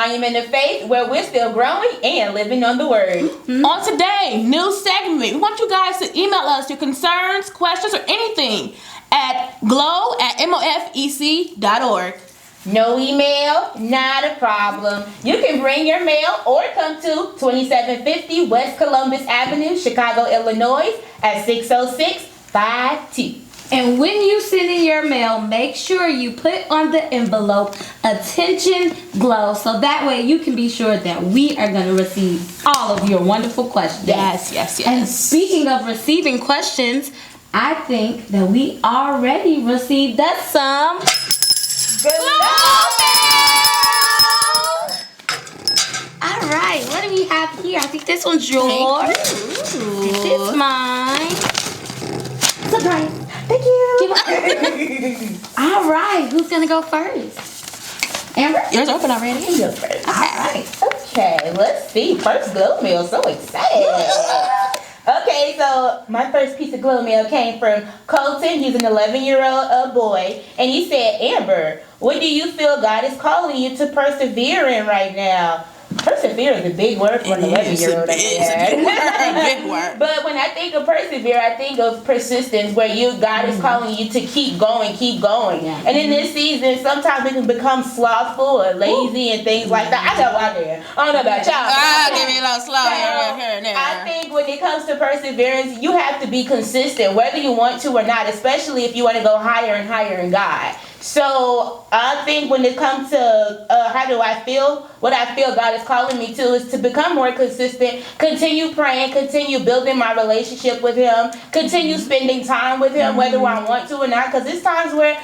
Monument of Faith, where we're still growing and living on the Word. On today, new segment. We want you guys to email us your concerns, questions, or anything at glow@mofec.org. No email, not a problem. You can bring your mail or come to 2750 West Columbus Avenue, Chicago, Illinois at 60652. And when you send in your mail, make sure you put on the envelope "Attention Glow," so that way you can be sure that we are going to receive all of your wonderful questions. Yes. And speaking of receiving questions, I think that we already received us some Glow mail! All right, what do we have here? I think this one's yours. This is mine. Surprise. Thank you. All right, who's gonna go first? Amber? Yours open already? You go first. All right. Okay, let's see. First glow mail. So excited. Okay, so my first piece of glow mail came from Colton. He's an 11-year-old boy. And he said, Amber, what do you feel God is calling you to persevere in right now? Persevere is a big word for an 11-year-old. It's a big word. But when I think of persevere, I think of persistence, where God is calling you to keep going. Yeah. And in this season, sometimes we can become slothful or lazy and things like that. I know I did. I don't know about y'all. Give me a little slow here and there. I think when it comes to perseverance, you have to be consistent, whether you want to or not, especially if you want to go higher and higher in God. So I think when it comes to how do I feel, what I feel God is calling me to is to become more consistent, continue praying, continue building my relationship with Him, continue spending time with Him, whether I want to or not. Because there's times where, I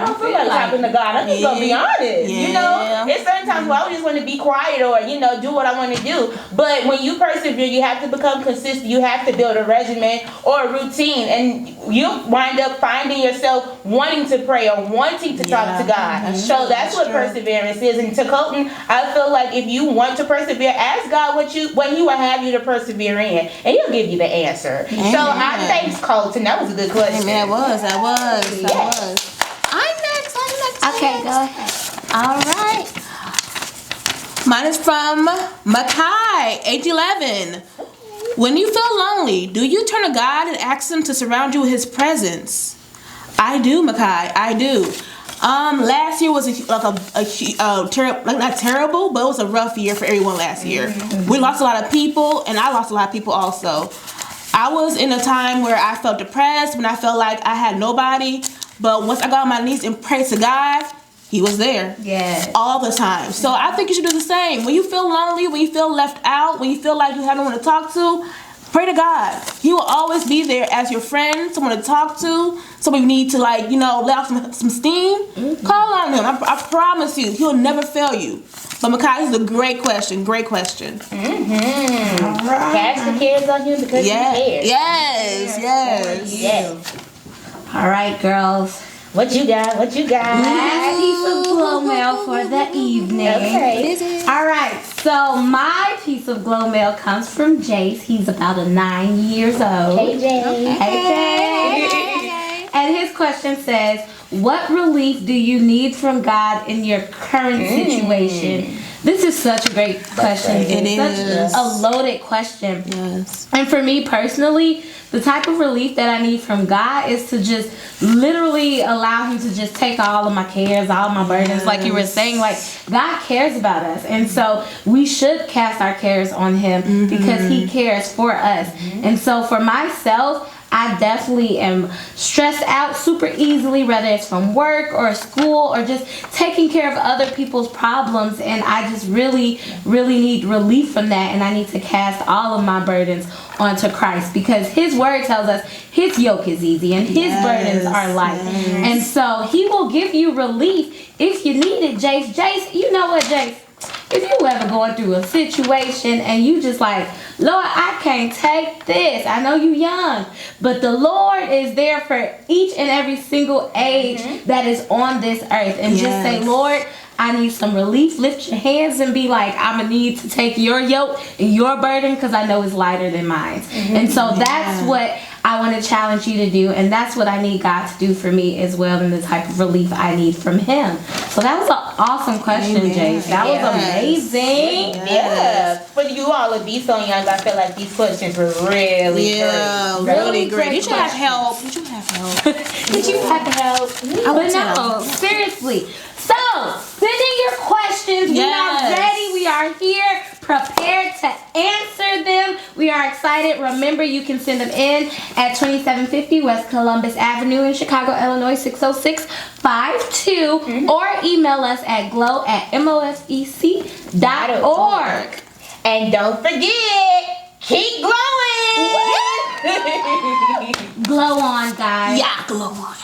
don't feel like talking to God. I'm just going to be honest. Yeah. There's certain times where I just want to be quiet or, do what I want to do. But when you persevere, you have to become consistent. You have to build a regimen or a routine. And you'll wind up finding yourself wanting to pray or wanting to talk to God. So that's what perseverance is. And to Colton, I feel like if you want to persevere, ask God what He will have you to persevere in, and He'll give you the answer. Amen. So thanks, Colton. That was a good question. That was. I'm next. Okay, go ahead. All right. Mine is from Makai, age 11. When you feel lonely, do you turn to God and ask Him to surround you with His presence? I do, Makai. I do. Last year was not terrible, but it was a rough year for everyone last year. We lost a lot of people, and I lost a lot of people also. I was in a time where I felt depressed, when I felt like I had nobody, but once I got on my knees and prayed to God, He was there. Yeah. All the time. So I think you should do the same. When you feel lonely, when you feel left out, when you feel like you have no one to talk to, pray to God. He will always be there as your friend, someone to talk to, someone you need to let off some steam. Call on Him. I promise you, He'll never fail you. But Makai, this is a great question. Great question. All right. Cast the cares on Him because He cares. Yes. All right, girls. What you got? Last piece of glow mail for the evening. Okay. All right, so my piece of glow mail comes from Jace. He's about 9 years old. Hey, Jay. Hey. And his question says, what relief do you need from God in your current situation? This is such a great question. It It's is. such a loaded question. Yes. And for me personally, the type of relief that I need from God is to just literally allow Him to just take all of my cares, all of my burdens, like you were saying. Like, God cares about us. And so we should cast our cares on Him because He cares for us. And so for myself, I definitely am stressed out super easily, whether it's from work or school or just taking care of other people's problems. And I just really, really need relief from that. And I need to cast all of my burdens onto Christ because His word tells us His yoke is easy and His burdens are light. And so He will give you relief if you need it, Jace. Jace, you know what, Jace? If you ever going through a situation and you just like, Lord, I can't take this. I know you young, but the Lord is there for each and every single age that is on this earth. And just say, Lord, I need some relief. Lift your hands and be like, I'm going to need to take your yoke and your burden because I know it's lighter than mine. And so that's what I want to challenge you to do. And that's what I need God to do for me as well, and the type of relief I need from Him. So that was an awesome question, Jace. That was amazing. Yeah. For you all to be so young, I feel like these questions were really great. Really great. great Did you have questions. help? Did you have help? Did you have help? But no, seriously. So, send in your questions. We are ready. We are here, prepared to answer them. We are excited. Remember, you can send them in at 2750 West Columbus Avenue in Chicago, Illinois, 60652, or email us at glow@mofec.org. And don't forget, keep glowing. Glow on, guys. Yeah, glow on.